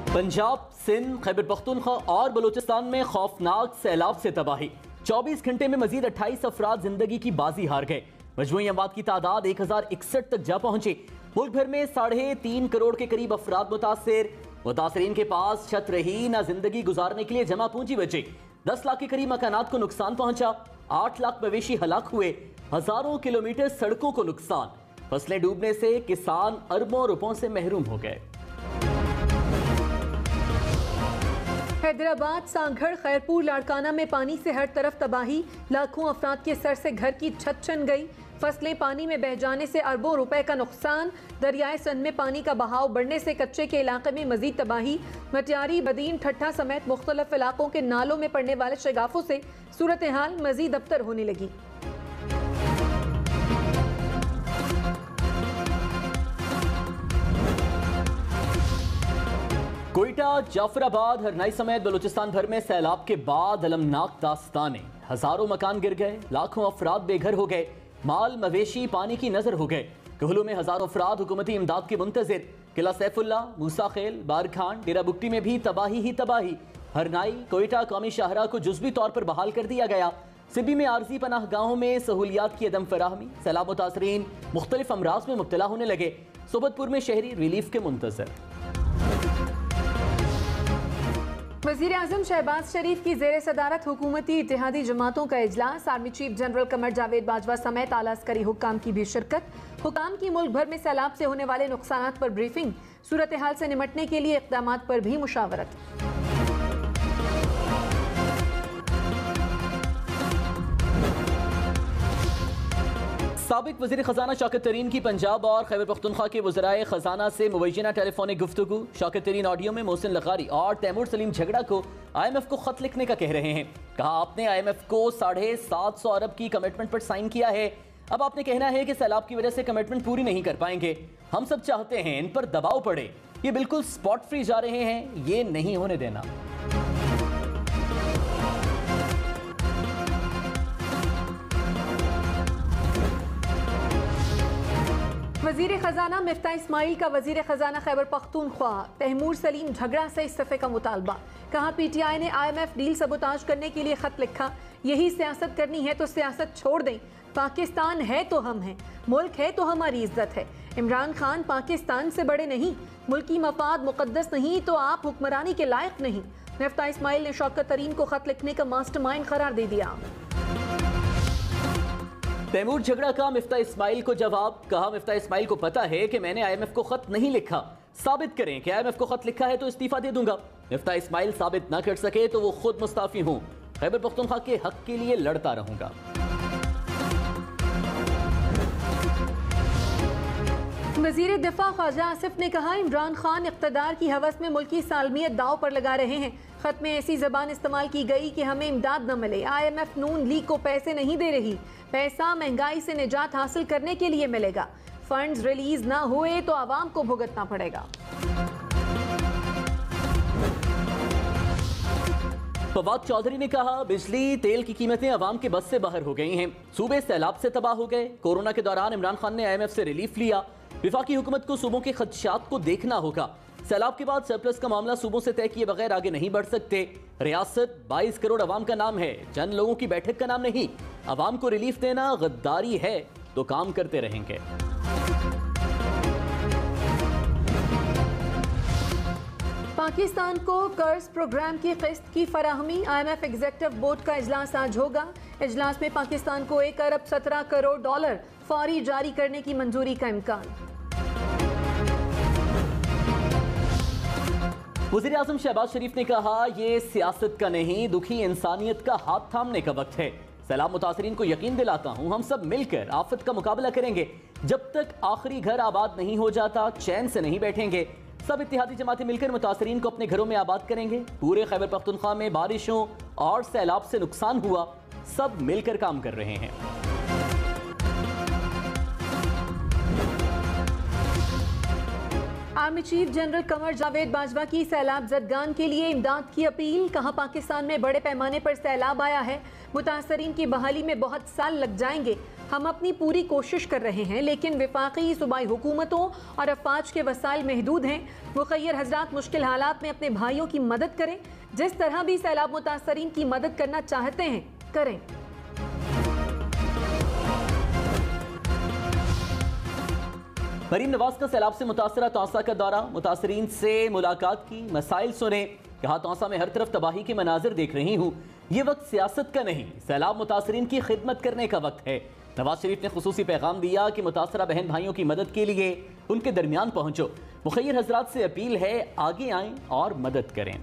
पंजाब, सिंध, खैबर पख्तूनख्वा और बलूचिस्तान में खौफनाक सैलाब से तबाही। 24 घंटे में मजीद 28 अफराद जिंदगी की बाजी हार गए। मजमूई अमवात की तादाद 1061 तक जा पहुंची। मुल्क भर में 3.5 करोड़ के करीब अफराद मुतासरीन के पास छत रही न जिंदगी गुजारने के लिए जमा पूंजी बची। 10 लाख के करीब मकानात को नुकसान पहुंचा। 8 लाख मवेशी हलाक हुए। हजारों किलोमीटर सड़कों को नुकसान। फसलें डूबने से किसान अरबों रुपयों से महरूम हो गए। हैदराबाद, सांगढ़, खैरपुर, लाड़काना में पानी से हर तरफ तबाही। लाखों अफराद के सर से घर की छत छिन गई। फसलें पानी में बह जाने से अरबों रुपए का नुकसान। दरियाए सिंध में पानी का बहाव बढ़ने से कच्चे के इलाके में मजीद तबाही। मटियारी, बदीन, ठट्ठा समेत मुख्तलिफ इलाकों के नालों में पड़ने वाले शगाफों से सूरत हाल मजीद अबतर होने लगी। कोयटा, जाफराबाद, हरनाई समेत बलूचिस्तान भर में सैलाब के बाद अलमनाक दास्तानें। हजारों मकान गिर गए। लाखों अफराद बेघर हो गए। माल मवेशी पानी की नजर हो गए। कहलू में हजारों अफराद हुकूमती इमदाद के मुंतजिर। किला सैफुल्ला, मूसा खेल, बारखान, डेरा बुगटी में भी तबाही ही तबाही। हरनाई, कोयटा कौमी शाहरा को जुज़वी तौर पर बहाल कर दिया गया। सिबी में आरजी पनाहगाहों में सहूलियात की अदम फराहमी। सैलाब मुतासरीन मुख्तलिफ अमराज में मुब्तला होने लगे। सोबतपुर में शहरी रिलीफ के मुंतजर। वज़ीर आज़म शहबाज शरीफ की ज़ेर सदारत हुकूमती इत्तेहादी जमातों का इजलास। Army chief general Qamar Javed Bajwa समेत आला अस्करी हुक्काम की भी शिरकत। हुक्काम की मुल्क भर में सैलाब से होने वाले नुकसानात पर ब्रीफिंग। सूरत हाल से निमटने के लिए इक़दामात पर भी मुशावरत। साबिक वज़ीर ख़जाना शौकत तरीन की पंजाब और खैबर पख्तूनख्वा के वज़राए ख़जाना से मुबैना टेलीफोनिक गुफ्तगू। शौकत तरीन ऑडियो में मोहसिन लखारी और तैमूर सलीम झगड़ा को IMF को खत लिखने का कह रहे हैं। कहा, आपने IMF को 750 अरब की कमिटमेंट पर साइन किया है। अब आपने कहना है कि सैलाब की वजह से कमिटमेंट पूरी नहीं कर पाएंगे। हम सब चाहते हैं इन पर दबाव पड़े। ये बिल्कुल स्पॉट फ्री जा रहे हैं, ये नहीं होने देना। वज़ीर ख़जाना मिफ्ता इस्माइल का वज़ीर ख़जाना खैबर पख्तूनख्वा तैमूर सलीम झगड़ा से इस्तीफ़े का मुतालबा। कहा, PTI ने IMF डील सबोताज करने के लिए खत लिखा। यही सियासत करनी है तो सियासत छोड़ दें। पाकिस्तान है तो हम हैं, मुल्क है तो हमारी इज्जत है। इमरान खान पाकिस्तान से बड़े नहीं। मुल्की मफाद मुकद्दस नहीं तो आप हुक्मरानी के लायक नहीं। मिफ्ता इस्माइल ने शौकत तरीन को खत लिखने का मास्टरमाइंड करार दे दिया। तैमूर झगड़ा का मिफ्ता इस्माइल को जवाब। कहा, मिफ्ता इस्माइल को पता है कि मैंने IMF को खत नहीं लिखा। साबित करें कि IMF को खत लिखा है तो इस्तीफा दे दूंगा। मिफ्ता इस्माइल साबित ना कर सके तो वो खुद मुस्ताफी हूं। खैबर पख्तूनख्वा के हक के लिए लड़ता रहूंगा। वज़ीर दिफा ख्वाजा आसिफ ने कहा, इमरान खान इक़्तिदार की हवस में मुल्की सालमियत दाव पर लगा रहे हैं। खत में ऐसी ज़बान इस्तेमाल की गई कि हमें इमदाद न मिले। IMF नून लीग को पैसे नहीं दे रही। पैसा महंगाई से निजात हासिल करने के लिए मिलेगा। फंड्स रिलीज ना हुए तो आवाम को भुगतना पड़ेगा। फवाद चौधरी ने कहा, बिजली तेल की कीमतें अवाम के बस से बाहर हो गई हैं। सूबे सैलाब से तबाह हो गए। कोरोना के दौरान इमरान खान ने IMF से रिलीफ लिया। विफाकी हुकूमत को सूबों के खदशात को देखना होगा। सैलाब के बाद सरप्लस का मामला सूबों से तय किए बगैर आगे नहीं बढ़ सकते। रियासत 22 करोड़ अवाम का नाम है, चंद लोगों की बैठक का नाम नहीं। अवाम को रिलीफ देना गद्दारी है तो काम करते रहेंगे। पाकिस्तान को कर्ज प्रोग्राम की किस्त की फराहमी। IMF एग्जीक्यूटिव बोर्ड का इजलास आज होगा। इजलास में पाकिस्तान को 1 अरब 17 करोड़ डॉलर फौरी जारी करने की मंजूरी का इम्कान। वज़ीर आज़म शहबाज शरीफ ने कहा, ये सियासत का नहीं दुखी इंसानियत का हाथ थामने का वक्त है। सैलाब मुतासरीन को यकीन दिलाता हूँ, हम सब मिलकर आफत का मुकाबला करेंगे। जब तक आखिरी घर आबाद नहीं हो जाता चैन से नहीं बैठेंगे। सब इत्तेहादी जमातें मिलकर मुतासरीन को अपने घरों में आबाद करेंगे। पूरे खैबर पख्तूनख्वा में बारिशों और सैलाब से नुकसान हुआ, सब मिलकर काम कर रहे हैं। Army chief general Qamar Javed Bajwa की सैलाब ज़दगान के लिए इमदाद की अपील। कहा, पाकिस्तान में बड़े पैमाने पर सैलाब आया है। मुतासरीन की बहाली में बहुत साल लग जाएंगे। हम अपनी पूरी कोशिश कर रहे हैं, लेकिन वफाकी सूबाई हुकूमतों और अफवाज के वसाइल महदूद हैं। मुखय्यर हजरात मुश्किल हालात में अपने भाइयों की मदद करें, जिस तरह भी सैलाब मुतासरीन की मदद करना चाहते हैं करें। मरीम नवाज का सैलाब से मुतासरा तौसा का दौरा, मुतासरीन से मुलाकात की, मसाइल सुने। कहा तौसा में हर तरफ तबाही के मनाजिर देख रही हूँ, ये वक्त सियासत का नहीं, सैलाब मुतासरीन की खिदमत करने का वक्त है। नवाज शरीफ ने खुसूसी पैगाम दिया कि मुतासरा बहन भाइयों की मदद के लिए उनके दरमियान पहुंचो। मुखय्यर हजरात से अपील है, आगे आएं और मदद करें।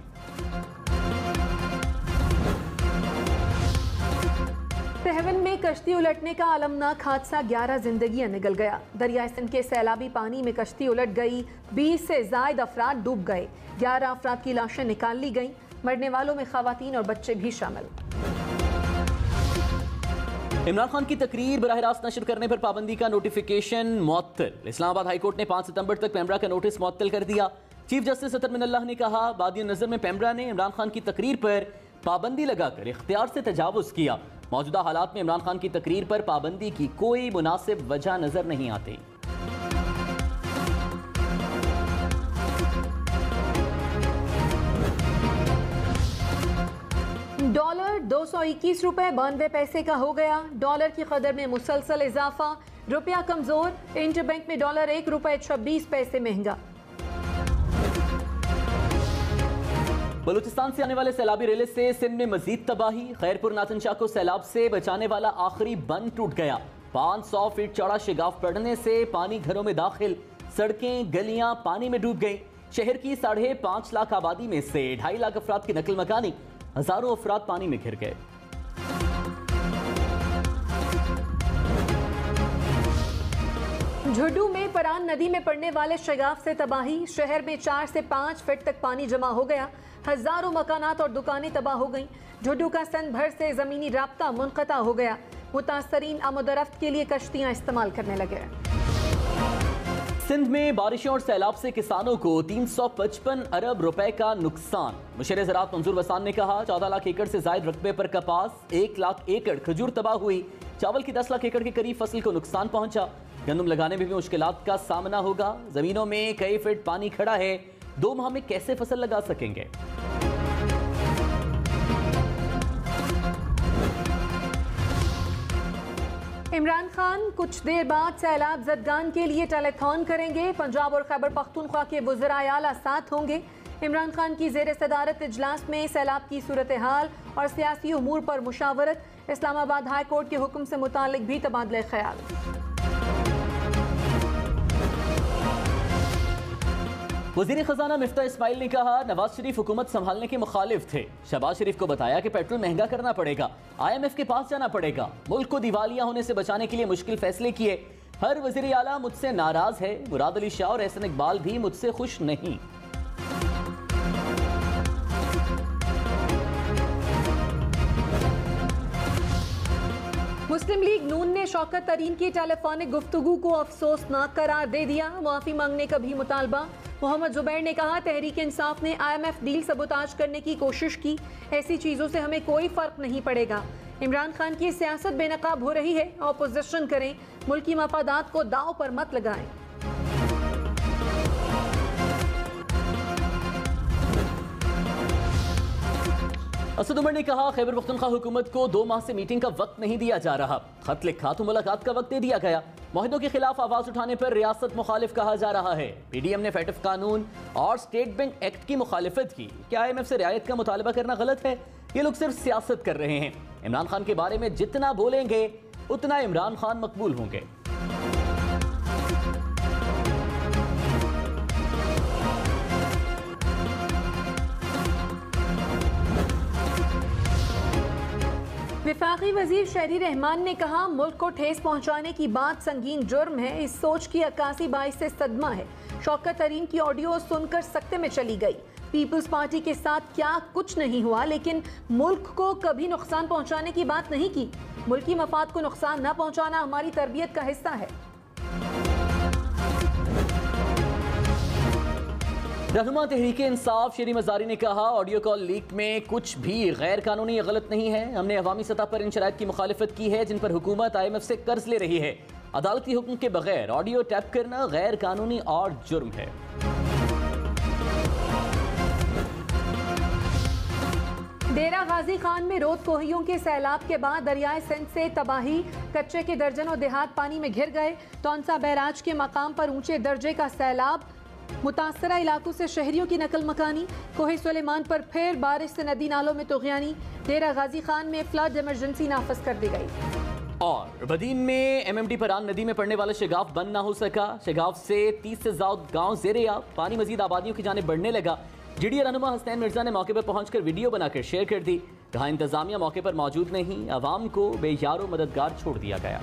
सहवन में कश्ती उलटने का अलमनाक हादसा, 11 जिंदगियां निगल गया। दरिया सिंध के सैलाबी पानी में कश्ती उलट गई, 20 से जायद अफराद डूब गए, 11 अफराद की लाशें निकाल ली गईं। मरने वालों में खवातीन और बच्चे भी शामिल। इमरान खान की तकरीर बराह रास्त नशर करने पर पाबंदी का नोटिफिकेशन मुअत्तल। इस्लामाबाद हाईकोर्ट ने 5 सितंबर तक पेमरा का नोटिस मुअत्तल कर दिया। चीफ जस्टिस अतर मिनल्लाह ने कहा, बादी नजर में पेमरा ने इमरान खान की तकरीर पर पाबंदी लगाकर इख्तियार से तजावुज किया। मौजूदा हालात में इमरान खान की तकरीर पर पाबंदी की कोई मुनासिब वजह नजर नहीं आती। डॉलर 221 रुपए 92 पैसे का हो गया। डॉलर की कदर में मुसलसल इजाफा, रुपया कमजोर। इंटरबैंक में डॉलर 1 रुपए 26 पैसे महंगा। बलूचिस्तान से आने वाले सैलाबी रेले से सिंध में मजीद तबाही। खैरपुर नातनशाह को सैलाब से बचाने वाला आखिरी बंद टूट गया। 500 फीट चौड़ा शिगाफ पड़ने से पानी घरों में दाखिल, सड़कें गलियां पानी में डूब गई। शहर की 5.5 लाख आबादी में से 2.5 लाख अफराद की नकल मकानी, हजारों अफराद पानी में घिर गए। झुड्डू में परान नदी में पड़ने वाले शिगाफ से तबाही। शहर में 4 से 5 फीट तक पानी जमा हो गया, हजारों मकानात और दुकानें तबाह हो गईं। झुड्डू का सन भर से जमीनी राब्ता मुनक़ता हो गया। मुतासरीन आमदरफ्त के लिए कश्तियां इस्तेमाल करने लगे। सिंध में बारिशों और सैलाब से किसानों को 355 अरब रुपए का नुकसान। मुशीर ज़राअत मंजूर वसान ने कहा, 14 लाख एकड़ से जायद रकबे पर कपास, 1 लाख एकड़ खजूर तबाह हुई। चावल की 10 लाख एकड़ के करीब फसल को नुकसान पहुंचा। गंदम लगाने में भी मुश्किलात का सामना होगा। जमीनों में कई फीट पानी खड़ा है, 2 माह में कैसे फसल लगा सकेंगे। इमरान खान कुछ देर बाद सैलाब ज़दगान के लिए टेलीथॉन करेंगे। पंजाब और खैबर पख्तूनख्वा के वज़राए आला साथ होंगे। इमरान खान की ज़ेर सदारत इजलास में सैलाब की सूरत हाल और सियासी उमूर पर मुशावरत। इस्लामाबाद हाई कोर्ट के हुक्म से मुतालिक भी तबादले ख्याल। वज़ीर ख़ज़ाना मिफ्ताह इस्माइल ने कहा, नवाज शरीफ हुकूमत संभालने के मुखालिफ थे। शहबाज शरीफ को बताया कि पेट्रोल महंगा करना पड़ेगा, IMF के पास जाना पड़ेगा, मुल्क को दिवालिया होने से बचाने के लिए मुश्किल फैसले किए। हर वज़ीर आला मुझसे नाराज है। मुराद अली शाह और एहसन इकबाल भी मुझसे खुश नहीं। मुस्लिम लीग नून ने शौकत तरीन की टेलीफोनिक गुफ्तगू को अफसोसनाक करार दे दिया। मुआफी मांगने का भी मुतालबा। मोहम्मद जुबैर ने कहा, तहरीक इंसाफ ने IMF डील सबोताज करने की कोशिश की। ऐसी चीजों से हमें कोई फर्क नहीं पड़ेगा। इमरान खान की सियासत बेनकाब हो रही है। ऑपोजिशन करें, मुल्की मफादात को दांव पर मत लगाएं। असद उमर ने कहा, खैबर पख्तूनख्वा हुकूमत को 2 माह से मीटिंग का वक्त नहीं दिया जा रहा। खत लिखा तो मुलाकात का वक्त दे दिया गया। मुआहिदों के खिलाफ आवाज उठाने पर रियासत मुखालिफ कहा जा रहा है। PDM ने फैटफ कानून और स्टेट बैंक एक्ट की मुखालिफत की। क्या IMF से रियायत का मुतालबा करना गलत है? ये लोग सिर्फ सियासत कर रहे हैं। इमरान खान के बारे में जितना बोलेंगे उतना इमरान खान मकबूल होंगे। वफाकी वजीर शहरी रहमान ने कहा, मुल्क को ठेस पहुंचाने की बात संगीन जुर्म है। इस सोच की अक्कासी बाइस से सदमा है। शौकत तरीन की ऑडियो सुनकर सख्ते में चली गई। पीपल्स पार्टी के साथ क्या कुछ नहीं हुआ, लेकिन मुल्क को कभी नुकसान पहुंचाने की बात नहीं की। मुल्की मफाद को नुकसान न पहुंचाना हमारी तरबियत का हिस्सा है। रहनुमा तहरीक इंसाफ शेरी मजारी ने कहा, ऑडियो कॉल लीक में कुछ भी गैर कानूनी या गलत नहीं है। हमने अवामी सतह पर इन शराइत की मुखालिफत की है जिन पर हुकूमत IMF से कर्ज ले रही है। अदालती हुक्म के बगैर ऑडियो टैप करना गैर कानूनी और जुर्म है। डेरा गाजी खान में रोद कोहियों के सैलाब के बाद दरियाए सिंध से तबाही, कच्चे के दर्जनों देहात पानी में घिर गए। तौनसा बैराज के मकाम पर ऊंचे दर्जे का सैलाब, मुतासरा इलाकों से शहरियों की नकल मकानी। कोहे सुलेमान पर फिर बारिश से नदी नालों में तुग़यानी। डेरा गाजी खान में फ्लड इमरजेंसी नाफज कर दी गई। और बदीन में MMD परान नदी में पड़ने वाला शगाफ बंद ना हो सका। शगाफ से 30 से ज्यादा गाँव ज़ेरे आब, पानी मजीद आबादियों की जानिब बढ़ने लगा। GDA रहनुमा हसनैन मिर्जा ने मौके पर पहुंचकर वीडियो बनाकर शेयर कर दी। कहा, इंतजामिया मौके पर मौजूद नहीं, अवाम को बेयारो मददगार छोड़ दिया गया।